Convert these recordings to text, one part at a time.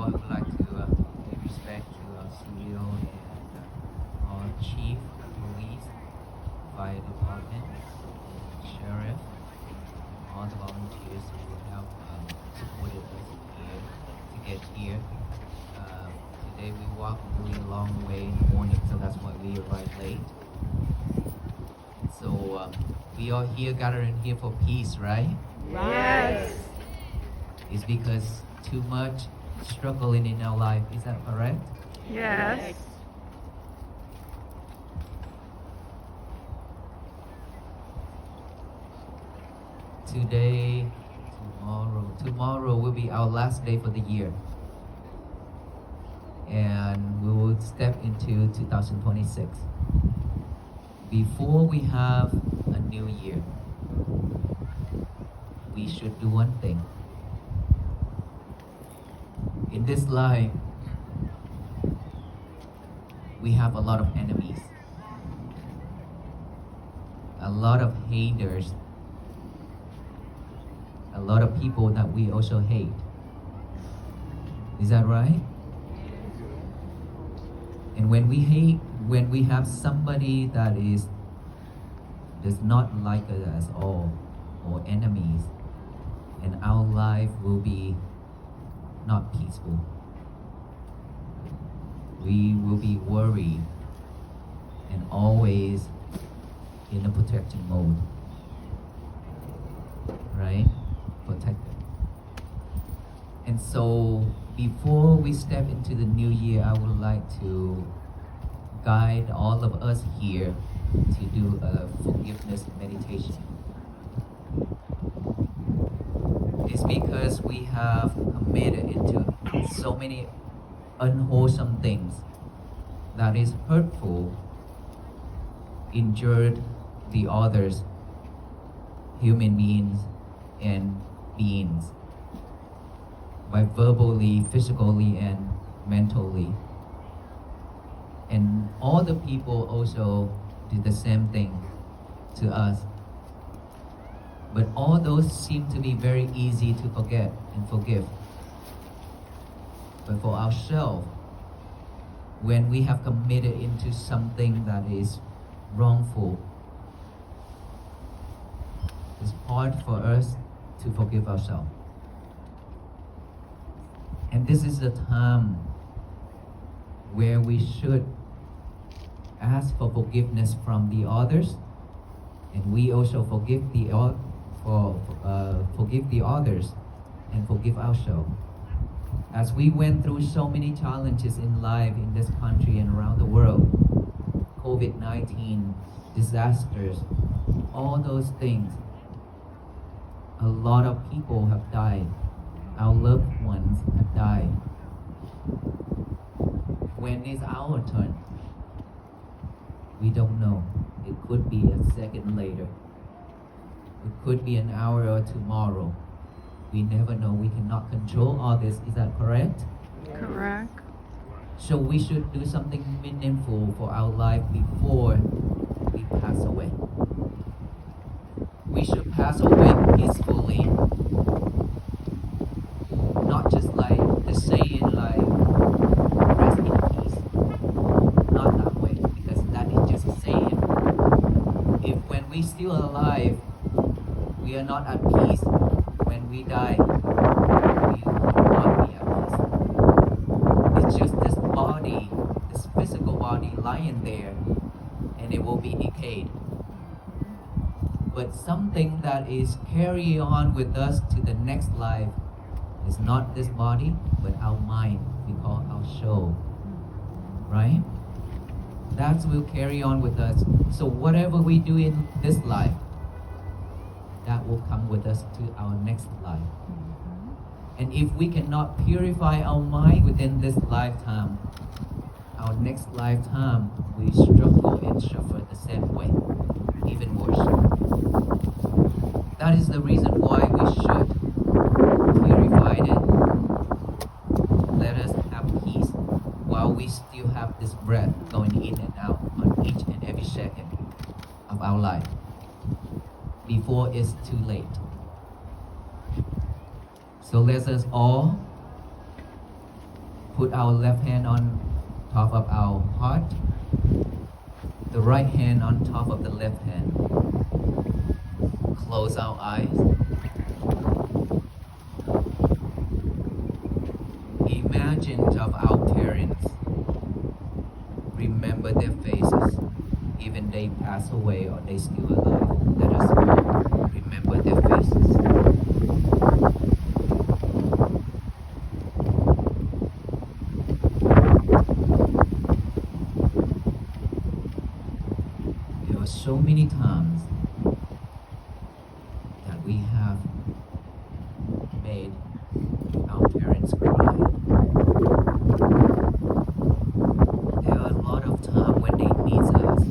all, I would like to pay respect to our CEO and our Chief Police, Fire Department, Sheriff, all the volunteers who have supported us here to get here. Today we walked really a long way in the morning, so that's why we arrived late. So we are here gathering here for peace, right? Yes. It's because too much struggling in our life. Is that correct? Yes. Today, tomorrow will be our last day for the year. And we will step into 2026. Before we have a new year, we should do one thing. In this life, we have a lot of enemies, a lot of haters, a lot of people that we also hate. Is that right? And when we have somebody that does not like us at all, or enemies, and our life will be not peaceful. We will be worried and always in a protecting mode. Right? Protected. And so before we step into the new year, I would like to guide all of us here to do a forgiveness meditation. It's because we have committed into so many unwholesome things that is hurtful, injured the others, human beings and beings, by verbally, physically, and mentally. And all the people also did the same thing to us. But all those seem to be very easy to forget and forgive. But for ourselves, when we have committed into something that is wrongful, it's hard for us to forgive ourselves. And this is the time where we should ask for forgiveness from the others, and we also forgive the others and forgive ourselves. As we went through so many challenges in life in this country and around the world, COVID-19, disasters, all those things, a lot of people have died. Our loved ones have died. When is our turn? We don't know. It could be a second later. It could be an hour or tomorrow. We never know. We cannot control all this. Is that correct? Correct. So we should do something meaningful for our life before we pass away. We should pass away peacefully. Not just like the saying like, rest in peace. Not that way, because that is just a saying. If when we still alive, we are not at peace, when we die, we will not be at peace. It's just this body, this physical body lying there, and it will be decayed. But something that is carry on with us to the next life is not this body, but our mind. We call our soul. Right? That will carry on with us. So whatever we do in this life, that will come with us to our next life. And if we cannot purify our mind within this lifetime, our next lifetime we struggle and suffer the same way, even worse. That is the reason why we should purify it. Let us have peace while we still have this breath going in and out on each and every second of our life, before it's too late. So let us all put our left hand on top of our heart, the right hand on top of the left hand. Close our eyes. Imagine of our parents. Remember their faces, even they pass away or they still alive. Let us remember their faces. There were so many times that we have made our parents cry. There are a lot of times when they need us.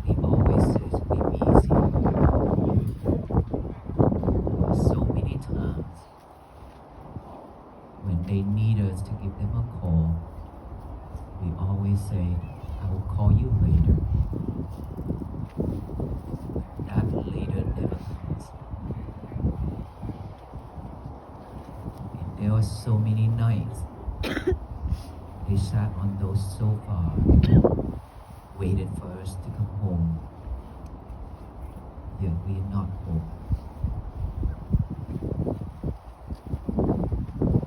We always say, be easy. There are so many times when they need us to give them a call. We always say, I will call you later. That later never comes. And there were so many nights they sat on those sofas, waited for us to come home. Yet we are not home.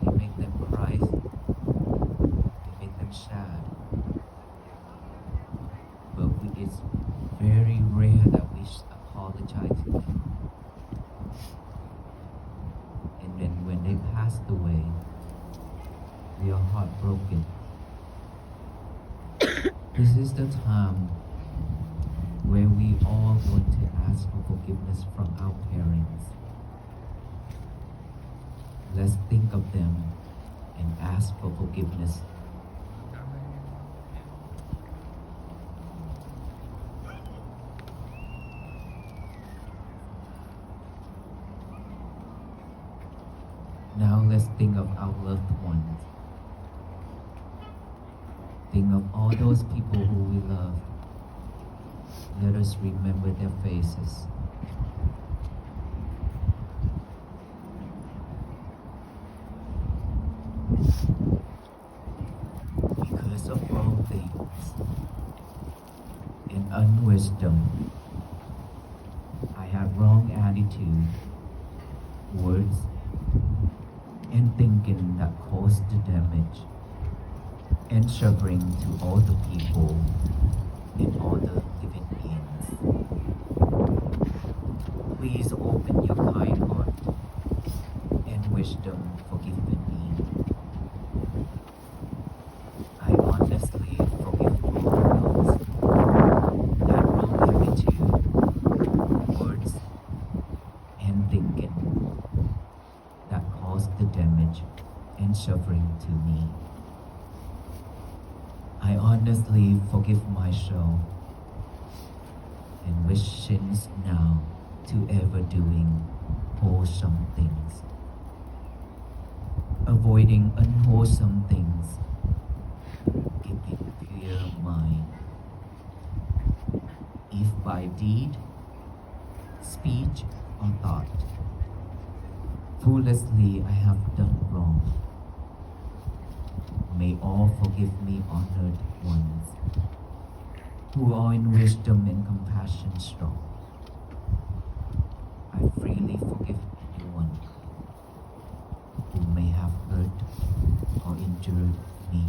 We make them cry. We make them sad. But it's very rare that we apologize to them. And then when they passed away, we are heartbroken. This is the time where we all want to ask for forgiveness from our parents. Let's think of them and ask for forgiveness. Now let's think of our loved ones. Think of all those people who we love. Let us remember their faces. Because of wrong things and unwisdom, I have wrong attitude, words, and thinking that caused the damage and suffering to all the people and all the living beings. Please open your kind heart and wisdom forgive me. I honestly forgive all those that wrong attitude, words, and thinking that caused the damage and suffering to me. I honestly forgive myself and wish since now to ever doing wholesome things, avoiding unwholesome things, keeping pure mind. If by deed, speech, or thought, foolishly I have done wrong, may all forgive me, honored ones, who are in wisdom and compassion strong. I freely forgive anyone who may have hurt or injured me.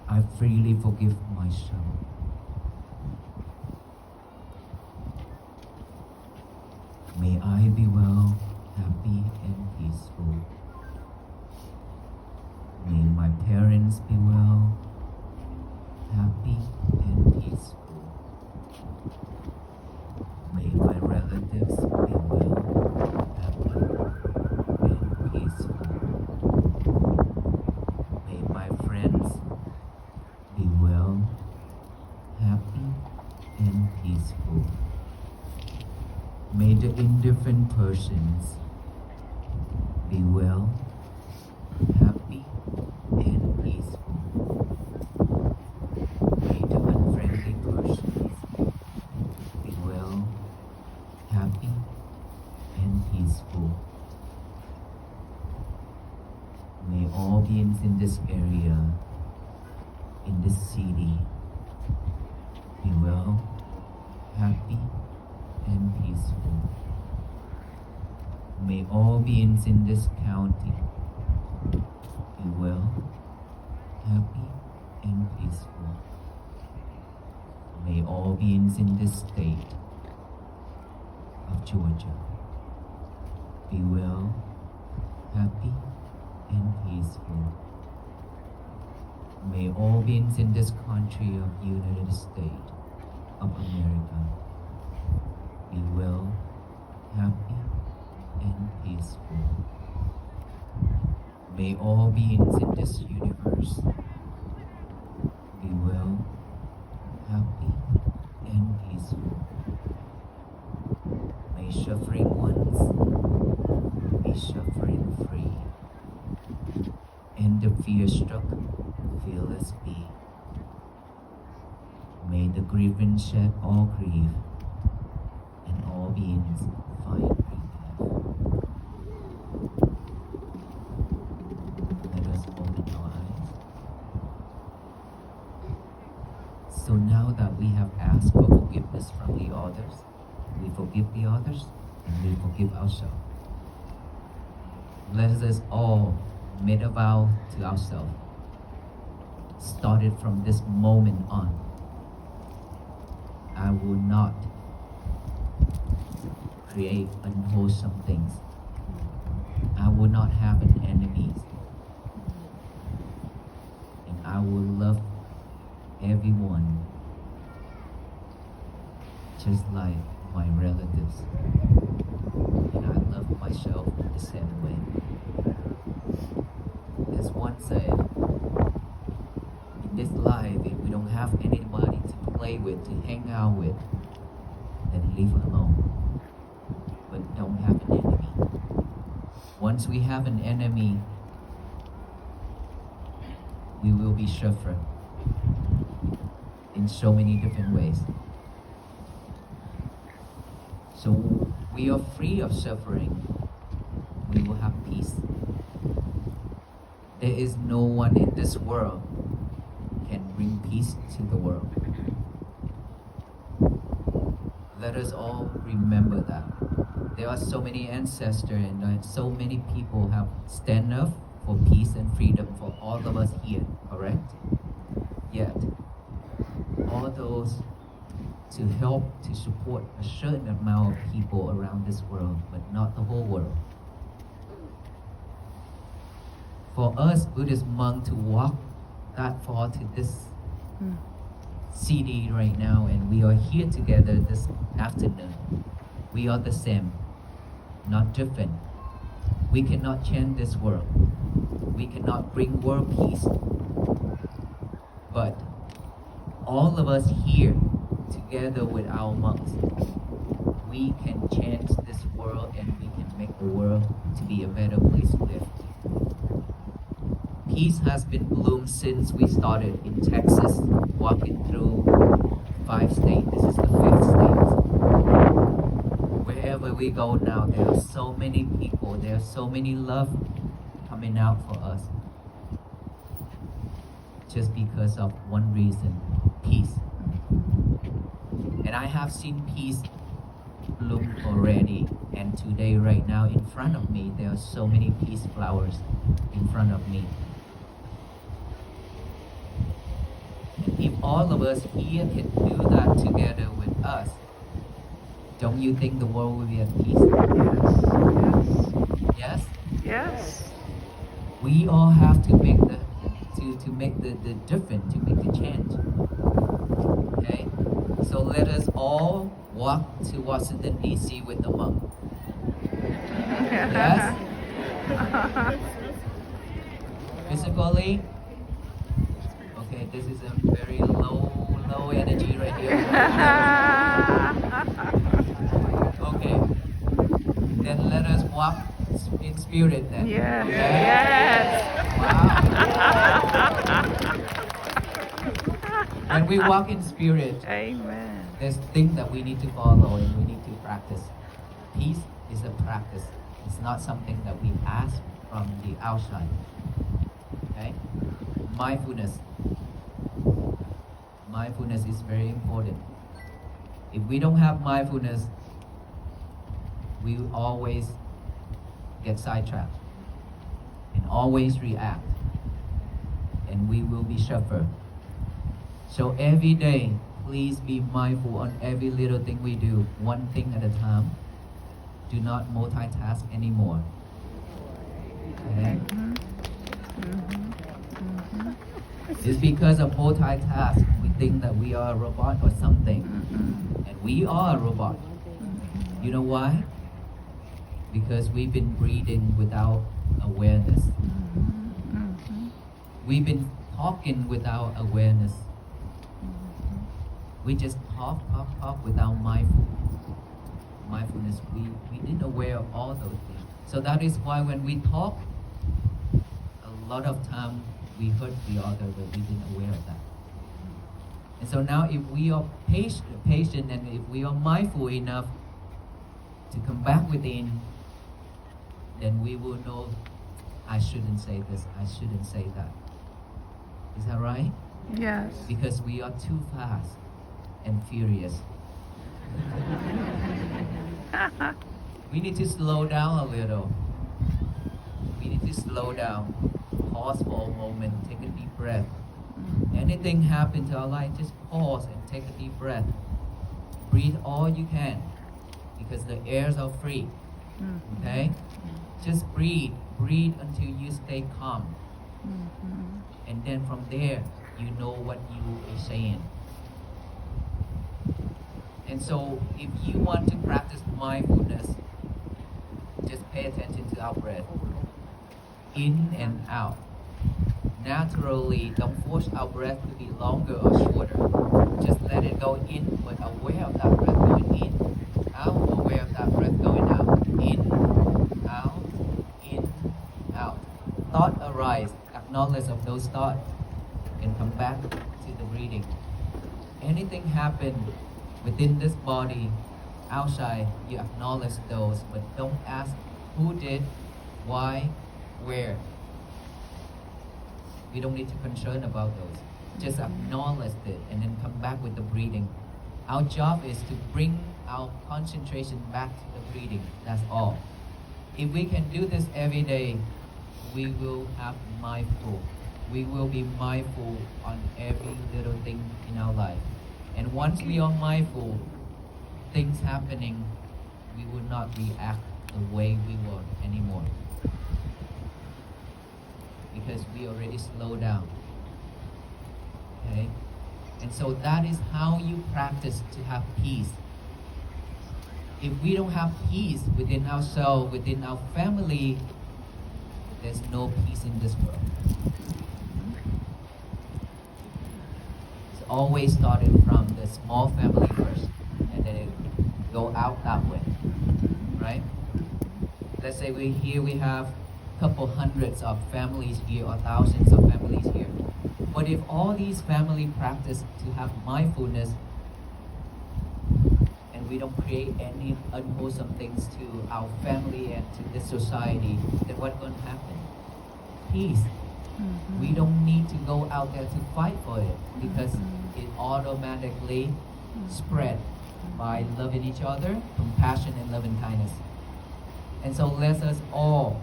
I freely forgive myself. May I be well, happy, and peaceful. May my parents be well, happy, and peaceful. May my relatives be well, happy, and peaceful. May my friends be well, happy, and peaceful. May the indifferent persons be well, happy, and peaceful. May the unfriendly persons be well, happy, and peaceful. May all beings in this area, in this city, be well, happy, and peaceful. May all beings in this county be well, happy, and peaceful. May all beings in this state of Georgia be well, happy, and peaceful. May all beings in this country of United States of America be well, happy, and peaceful. May all beings in this universe be well, happy, and peaceful. May suffering ones be suffering free, and the fear-struck fearless be. May the grieving shed all grief, and all beings find relief. Let us open our eyes. So now that we have asked for forgiveness from the others, we forgive the others, and we forgive ourselves. Let us all make a vow to ourselves. Started from this moment on, I will not create unwholesome things. I will not have an enemies. And I will love everyone just like my relatives. And I love myself the same way. As one said, in this life, if we don't have anybody to play with, to hang out with, then leave alone. But don't have an enemy. Once we have an enemy, we will be suffering in so many different ways. So we are free of suffering. We will have peace. There is no one in this world can bring peace to the world. Let us all remember that. There are so many ancestors and so many people have stand up for peace and freedom for all of us here, correct? Yet, all those to help, to support a certain amount of people around this world, but not the whole world. For us Buddhist monks to walk that far to this city right now, and we are here together this afternoon. We are the same, not different. We cannot change this world. We cannot bring world peace. But all of us here, together with our monks, we can change this world and we can make the world to be a better place to live. Peace has been bloomed since we started in Texas, walking through 5 states. This is the 5th state. Wherever we go now, there are so many people, there are so many love coming out for us. Just because of one reason, peace. And I have seen peace bloom already. And today, right now, in front of me, there are so many peace flowers in front of me. And if all of us here can do that together with us, don't you think the world will be at peace? Yes? Yes. We all have to make the difference, to make the change. Okay? So let us all walk to Washington DC with the monk. Yes? Physically? Okay, this is a very low energy right here. Okay. Then let us walk in spirit then. Yes. Okay? Yes. Wow. When we walk in spirit, Amen. there's things that we need to follow and we need to practice. Peace is a practice. It's not something that we ask from the outside. Okay? Mindfulness. Mindfulness is very important. If we don't have mindfulness, we will always get sidetracked and always react, and we will be suffer. So every day, please be mindful on every little thing we do, one thing at a time. Do not multitask anymore. Okay? It's because of multitask, we think that we are a robot or something. And we are a robot. You know why? Because we've been breathing without awareness. We've been talking without awareness. We just talk without mindfulness. We didn't aware of all those things. So that is why when we talk, a lot of time we hurt the other, but we didn't aware of that. And so now if we are patient and if we are mindful enough to come back within, then we will know, I shouldn't say this, I shouldn't say that. Is that right? Yes. Because we are too fast and furious. We need to slow down a little. We need to slow down. Pause for a moment, take a deep breath. Anything happen to our life, just pause and take a deep breath. Breathe all you can, because the airs are free. Okay? Just breathe until you stay calm. And then from there, you know what you are saying. And so, if you want to practice mindfulness, just pay attention to our breath. In and out. Naturally, don't force our breath to be longer or shorter. Just let it go in, but aware of that breath going in. Out, aware of that breath going out. In, out. Thought arise, acknowledge of those thoughts, and come back to the breathing. Anything happen within this body, outside, you acknowledge those, but don't ask who did, why, where. We don't need to concern about those. Just acknowledge it and then come back with the breathing. Our job is to bring our concentration back to the breathing. That's all. If we can do this every day, we will have mindful. We will be mindful on every little thing in our life. And once we are mindful, things happening, we will not react the way we were anymore. Because we already slow down. Okay? And so that is how you practice to have peace. If we don't have peace within ourselves, within our family, there's no peace in this world. It's always started from the small family first, and then it go out that way. Right? Let's say we have couple hundreds of families here or thousands of families here. But if all these families practice to have mindfulness and we don't create any unwholesome things to our family and to this society, then what's going to happen? Peace. We don't need to go out there to fight for it because it automatically spread by loving each other, compassion and loving kindness. And so let us all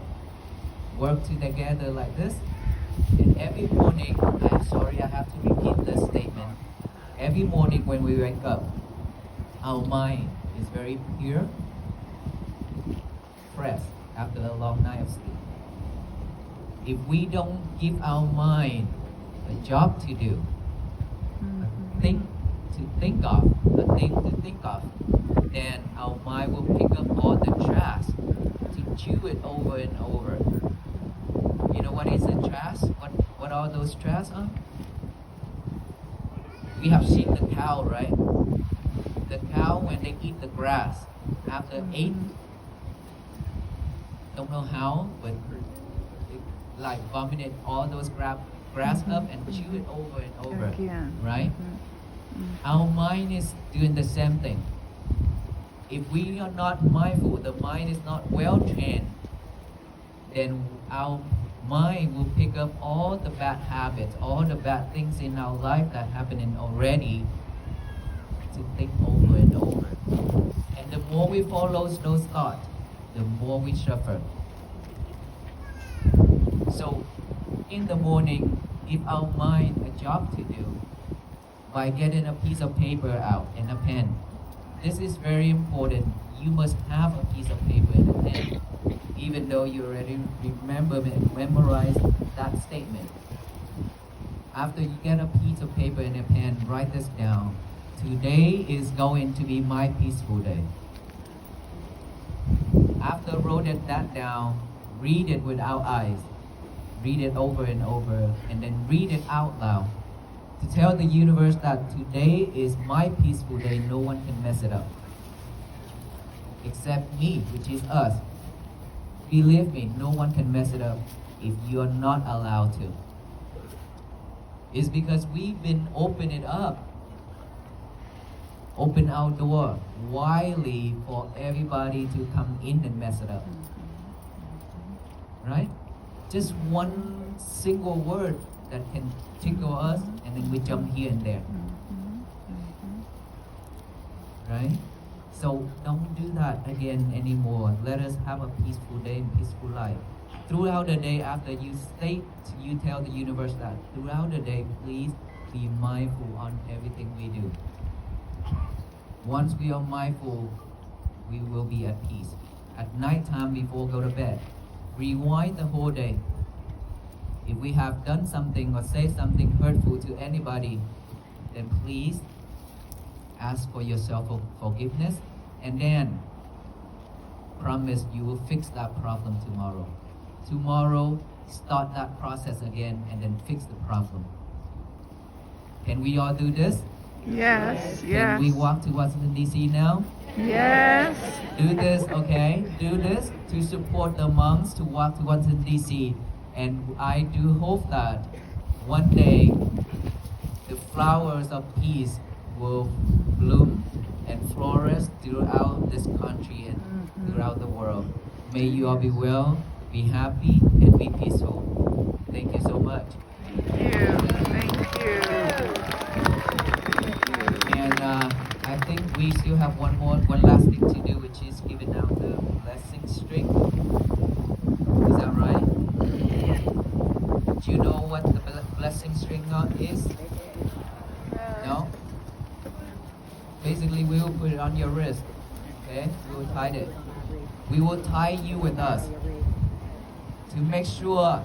work together like this. And every morning, I'm sorry I have to repeat this statement. Every morning when we wake up, our mind is very pure, fresh after a long night of sleep. If we don't give our mind a job to do, a thing to think of, then our mind will pick up all the trash to chew it over and over. You know what is the trash? What are those trash? We have seen the cow, right? The cow, when they eat the grass, after eat, don't know how, but it like vomited all those grass up and chew it over and over, Again. right? Our mind is doing the same thing. If we are not mindful, the mind is not well trained, then our mind will pick up all the bad habits, all the bad things in our life that happening already to think over and over. And the more we follow those thoughts, the more we suffer. So in the morning, give our mind a job to do by getting a piece of paper out and a pen. This is very important. You must have a piece of paper and a pen, even though you already memorize that statement. After you get a piece of paper and a pen, write this down. Today is going to be my peaceful day. After wrote that down, read it without eyes. Read it over and over, and then read it out loud. To tell the universe that today is my peaceful day, no one can mess it up. Except me, which is us. Believe me, no one can mess it up if you're not allowed to. It's because we've been opening it up. Open our door widely for everybody to come in and mess it up. Right? Just one single word that can tickle us, and then we jump here and there. Right? So don't do that again anymore. Let us have a peaceful day and peaceful life. Throughout the day, after you tell the universe that throughout the day, please be mindful on everything we do. Once we are mindful, we will be at peace. At night time before go to bed, rewind the whole day. If we have done something or say something hurtful to anybody, then please ask for yourself forgiveness, and then promise you will fix that problem tomorrow. Tomorrow, start that process again and then fix the problem. Can we all do this? Yes, Can we walk to Washington DC now? yes. Do this, okay? Do this to support the monks to walk to Washington DC. And I do hope that one day the flowers of peace will bloom and flourish throughout this country and throughout the world. May you all be well, be happy, and be peaceful. Thank you so much. Thank you. Thank you. And I think we still have one last thing to do, which is giving out the blessing string. Is that right? Do you know what the blessing string knot is? No? Basically, we will put it on your wrist. Okay? We will tie it. We will tie you with us to make sure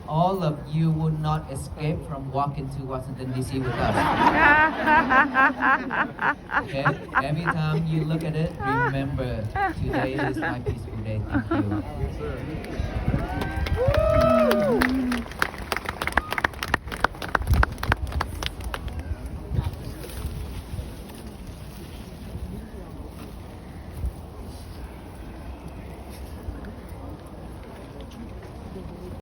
all of you will not escape from walking to Washington DC with us. Okay? Every time you look at it, remember today is my peaceful day. Thank you.